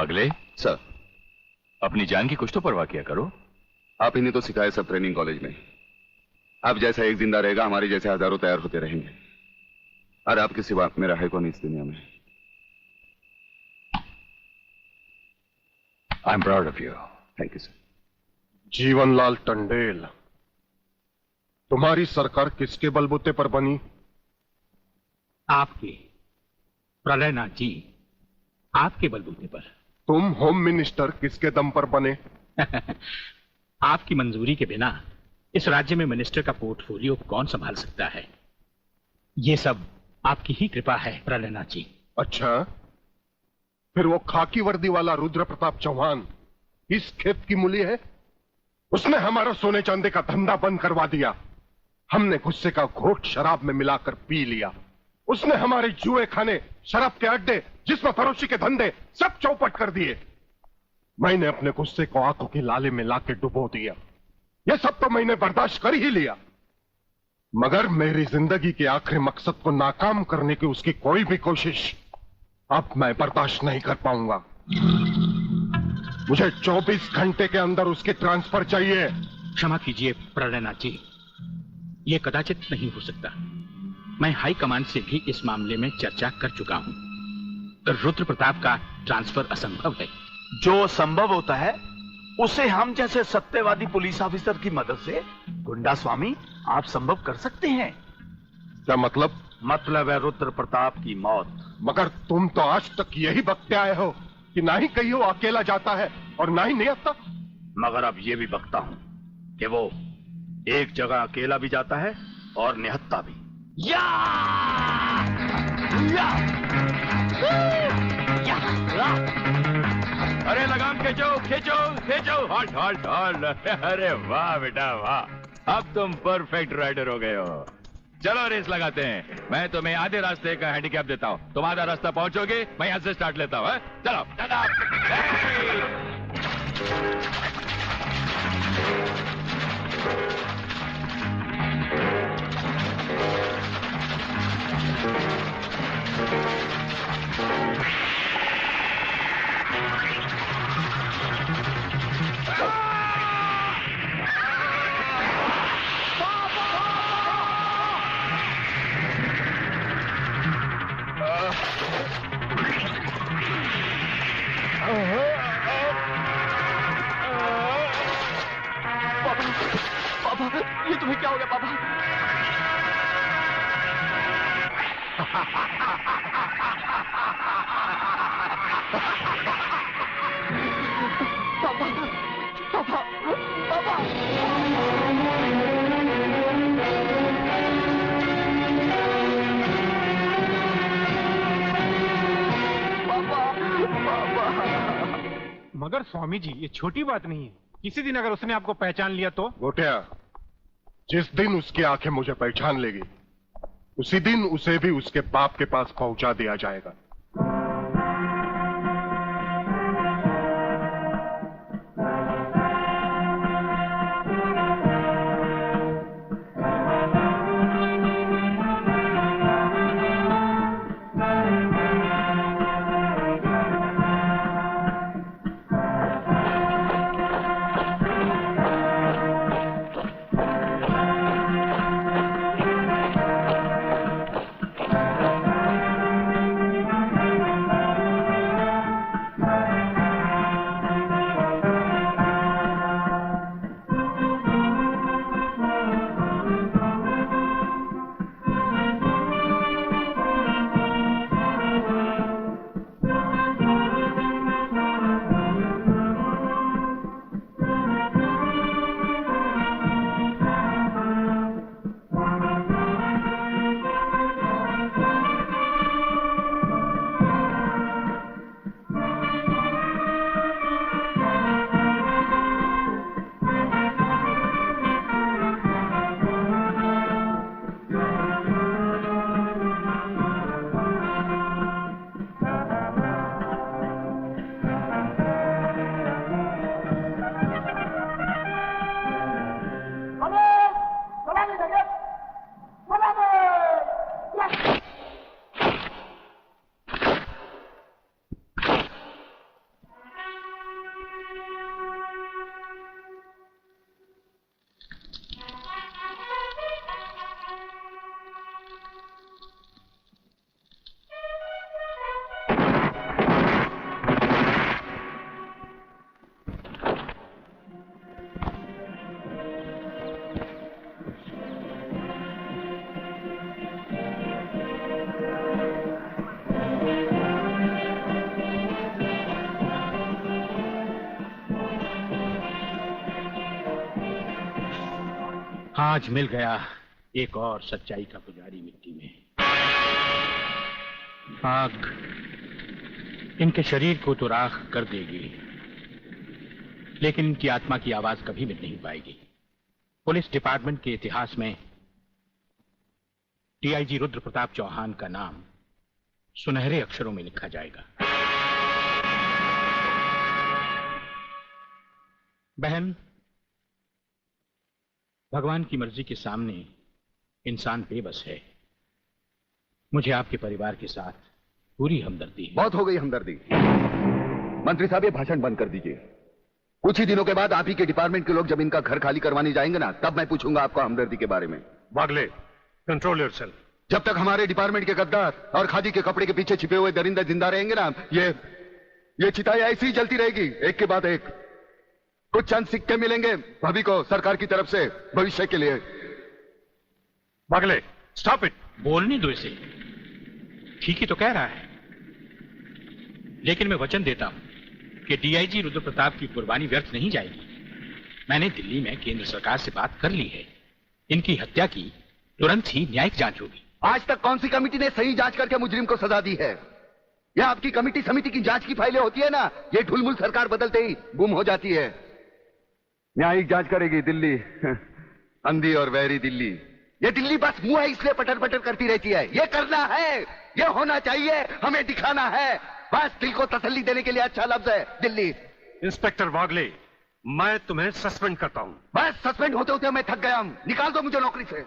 पागले, सर, अपनी जान की कुछ तो परवाह किया करो। आप ही ने तो सिखाया सब ट्रेनिंग कॉलेज में। आप जैसा एक जिंदा रहेगा, हमारे जैसे हजारों तैयार होते रहेंगे। और आपके सिवा मेरा है कौन इस दुनिया में। I am proud of you. Thank you sir. Jeevanlal Tandel, तुम्हारी सरकार किसके बलबूते पर बनी? आपके, प्रलयनाथ जी, आपके बलबूते पर। तुम होम मिनिस्टर किसके दम पर बने? आपकी मंजूरी के बिना इस राज्य में मिनिस्टर का पोर्टफोलियो कौन संभाल सकता है? ये सब आपकी ही कृपा है प्रलयनाथ जी। अच्छा, फिर वो खाकी वर्दी वाला रुद्र प्रताप चौहान इस खेत की मूली है? उसने हमारा सोने चांदी का धंधा बंद करवा दिया। हमने गुस्से का घोट शराब में मिलाकर पी लिया। उसने हमारे जुए खाने, शराब के अड्डे, जिस्म फरोशी के धंधे सब चौपट कर दिए। मैंने अपने गुस्से को आंखों की लाले में लाके डुबो दिया। यह सब तो मैंने बर्दाश्त कर ही लिया, मगर मेरी जिंदगी के आखिरी मकसद को नाकाम करने की उसकी कोई भी कोशिश अब मैं बर्दाश्त नहीं कर पाऊंगा। मुझे 24 घंटे के अंदर उसकी ट्रांसफर चाहिए। क्षमा कीजिए प्रलयनाथ जी, यह कदाचित नहीं हो सकता। मैं हाई कमांड से भी इस मामले में चर्चा कर चुका हूं। रुद्र प्रताप का ट्रांसफर असंभव है। जो संभव होता है उसे हम जैसे सत्यवादी पुलिस ऑफिसर की मदद से, गुंडा स्वामी, आप संभव कर सकते हैं। क्या मतलब? मतलब है रुद्र प्रताप की मौत। मगर तुम तो आज तक यही बकते आए हो कि ना ही कहीं वो अकेला जाता है और ना ही निहत्ता। मगर अब ये भी बकता हूं कि वो एक जगह अकेला भी जाता है और निहत्ता भी। या! या! या! अरे लगाम खींचो खींचो खींचो। Halt halt halt. अरे वाह बेटा वाह, अब तुम परफेक्ट राइडर हो गए हो। चलो रेस लगाते हैं। मैं तुम्हें आधे रास्ते का हैंडीकैप देता हूँ, तुम आधा रास्ता पहुंचोगे, मैं यहां से स्टार्ट लेता हूँ। चलो पापा, ये तुम्हें क्या हो गया पापा? पापा, पापा, पापा। मगर स्वामी जी, ये छोटी बात नहीं है। किसी दिन अगर उसने आपको पहचान लिया तो? गोटिया, जिस दिन उसकी आंखें मुझे पहचान लेगी उसी दिन उसे भी उसके बाप के पास पहुंचा दिया जाएगा। आज मिल गया एक और सच्चाई का पुजारी मिट्टी में। आग इनके शरीर को तो राख कर देगी, लेकिन इनकी आत्मा की आवाज कभी मिट नहीं पाएगी। पुलिस डिपार्टमेंट के इतिहास में डीआईजी रुद्र प्रताप चौहान का नाम सुनहरे अक्षरों में लिखा जाएगा। बहन, भगवान की मर्जी के सामने इंसान बेबस है। मुझे आपके परिवार के साथ पूरी हमदर्दी है। बहुत हो गई हमदर्दी। मंत्री साहब, ये भाषण बंद कर दीजिए। कुछ ही दिनों के बाद आप ही के डिपार्टमेंट के लोग जब इनका घर खाली करवाने जाएंगे ना, तब मैं पूछूंगा आपको हमदर्दी के बारे में। Bagle, control yourself. जब तक हमारे डिपार्टमेंट के गद्दार और खादी के कपड़े के पीछे छिपे हुए दरिंदे जिंदा रहेंगे ना, ये चिताएं ऐसी ही जलती रहेगी, एक के बाद एक। कुछ चंद सिक्के मिलेंगे भाभी को सरकार की तरफ से भविष्य के लिए। Bagle, stop it. बोलने दो इसे, ठीक ही तो कह रहा है। लेकिन मैं वचन देता हूं कि डीआईजी रुद्र प्रताप की कुर्बानी व्यर्थ नहीं जाएगी। मैंने दिल्ली में केंद्र सरकार से बात कर ली है। इनकी हत्या की तुरंत ही न्यायिक जांच होगी। आज तक कौन सी कमेटी ने सही जांच करके मुजरिम को सजा दी है? यह आपकी कमेटी समिति की जांच की फाइलें होती है ना, ये ढुलमुल सरकार बदलते ही गुम हो जाती है। न्यायिक जांच करेगी दिल्ली, अंधी और वैरी दिल्ली। ये दिल्ली बस मुंह है इसलिए पटर पटर करती रहती है। ये करना है, ये होना चाहिए, हमें दिखाना है। बस दिल को तसल्ली देने के लिए अच्छा लफ्ज है दिल्ली। इंस्पेक्टर वागले, मैं तुम्हें सस्पेंड करता हूं। बस सस्पेंड होते होते मैं थक गया हूं। निकाल दो मुझे नौकरी से।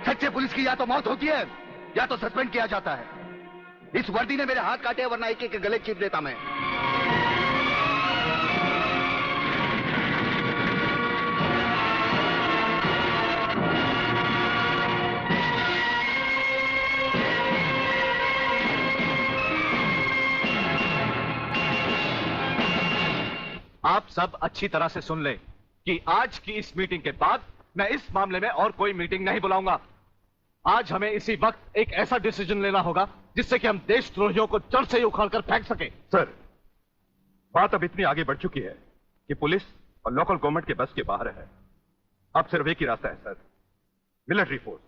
सच्चे पुलिस की या तो मौत होती है या तो सस्पेंड किया जाता है। इस वर्दी ने मेरे हाथ काटे, वरना एक एक के गले चीर देता मैं। आप सब अच्छी तरह से सुन लें कि आज की इस मीटिंग के बाद मैं इस मामले में और कोई मीटिंग नहीं बुलाऊंगा। आज हमें इसी वक्त एक ऐसा डिसीजन लेना होगा जिससे कि हम देशद्रोहियों को जड़ से ही उखाड़कर फेंक सके। सर, बात अब इतनी आगे बढ़ चुकी है कि पुलिस और लोकल गवर्नमेंट के बस के बाहर है। अब सिर्फ एक ही रास्ता है sir, military force.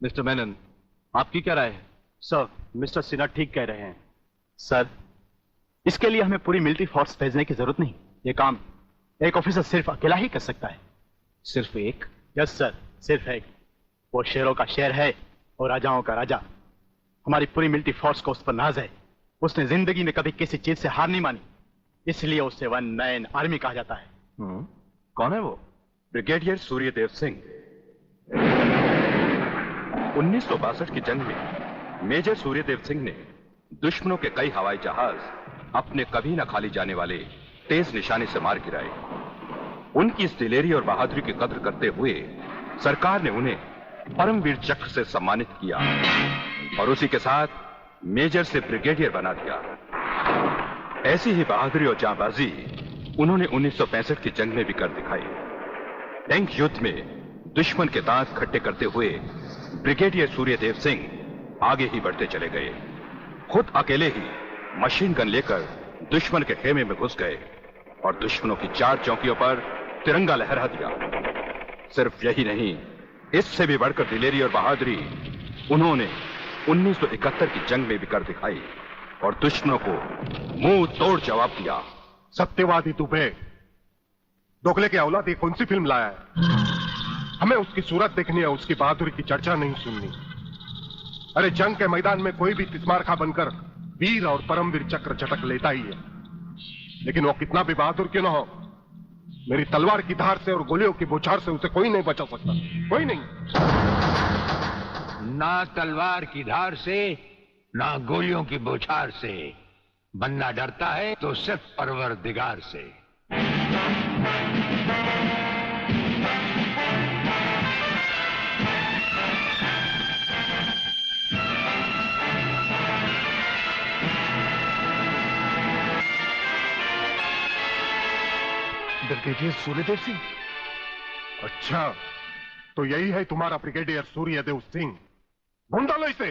Mister Menon, आपकी क्या राय है? सर, मिस्टर सिन्हा ठीक कह रहे हैं। सर, इसके लिए हमें पूरी मिलिट्री फोर्स भेजने की जरूरत नहीं। ये काम एक ऑफिसर सिर्फ अकेला ही कर सकता है। सिर्फ एक? यस सर, सिर्फ एक। वो शेरों का शेर है और राजाओं का राजा। हमारी पूरी मिलिट्री फोर्स को उस पर नाज है। उसने जिंदगी में कभी किसी चीज से हार नहीं मानी, इसलिए उसे वन मैन आर्मी कहा जाता है। कौन है वो? ब्रिगेडियर सूर्यदेव सिंह। 1962 की जंग में मेजर सूर्यदेव सिंह ने दुश्मनों के कई हवाई जहाज अपने कभी न खाली जाने वाले तेज निशाने से मार गिराए। उनकी इस दिलेरी और बहादुरी की कद्र करते हुए सरकार ने उन्हें परमवीर चक्र से सम्मानित किया और उसी के साथ मेजर से ब्रिगेडियर बना दिया। ऐसी ही बहादुरी और जांबाजी उन्होंने 1965 की जंग में भी कर दिखाई। टैंक युद्ध में दुश्मन के दांत खट्टे करते हुए ब्रिगेडियर सूर्यदेव सिंह आगे ही बढ़ते चले गए। खुद अकेले ही मशीन गन लेकर दुश्मन के खेमे में घुस गए और दुश्मनों की 4 चौकियों पर तिरंगा लहरा दिया। सिर्फ यही नहीं, इससे भी बढ़कर दिलेरी और बहादुरी उन्होंने 1971 की जंग में भी कर दिखाई और दुश्मनों को मुंह तोड़ जवाब दिया। सत्यवादी दुबे, दोगले की औलाद, ये कौन सी फिल्म लाया है? हमें उसकी सूरत देखनी है, उसकी बहादुरी की चर्चा नहीं सुननी। अरे जंग के मैदान में कोई भी तिस्मारखा बनकर वीर और परमवीर चक्र झटक लेता ही है, लेकिन वो कितना भी बहादुर क्यों ना हो, मेरी तलवार की धार से और गोलियों की बौछार से उसे कोई नहीं बचा सकता। कोई नहीं। ना तलवार की धार से, ना गोलियों की बौछार से। बनना डरता है तो सिर्फ परवरदिगार से। ब्रिगेडियर सूर्यदेव सिंह? अच्छा, तो यही है तुम्हारा ब्रिगेडियर सूर्यदेव सिंह। ढूंढ डालो इसे।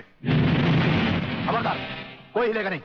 खबरदार, कोई हिलेगा नहीं।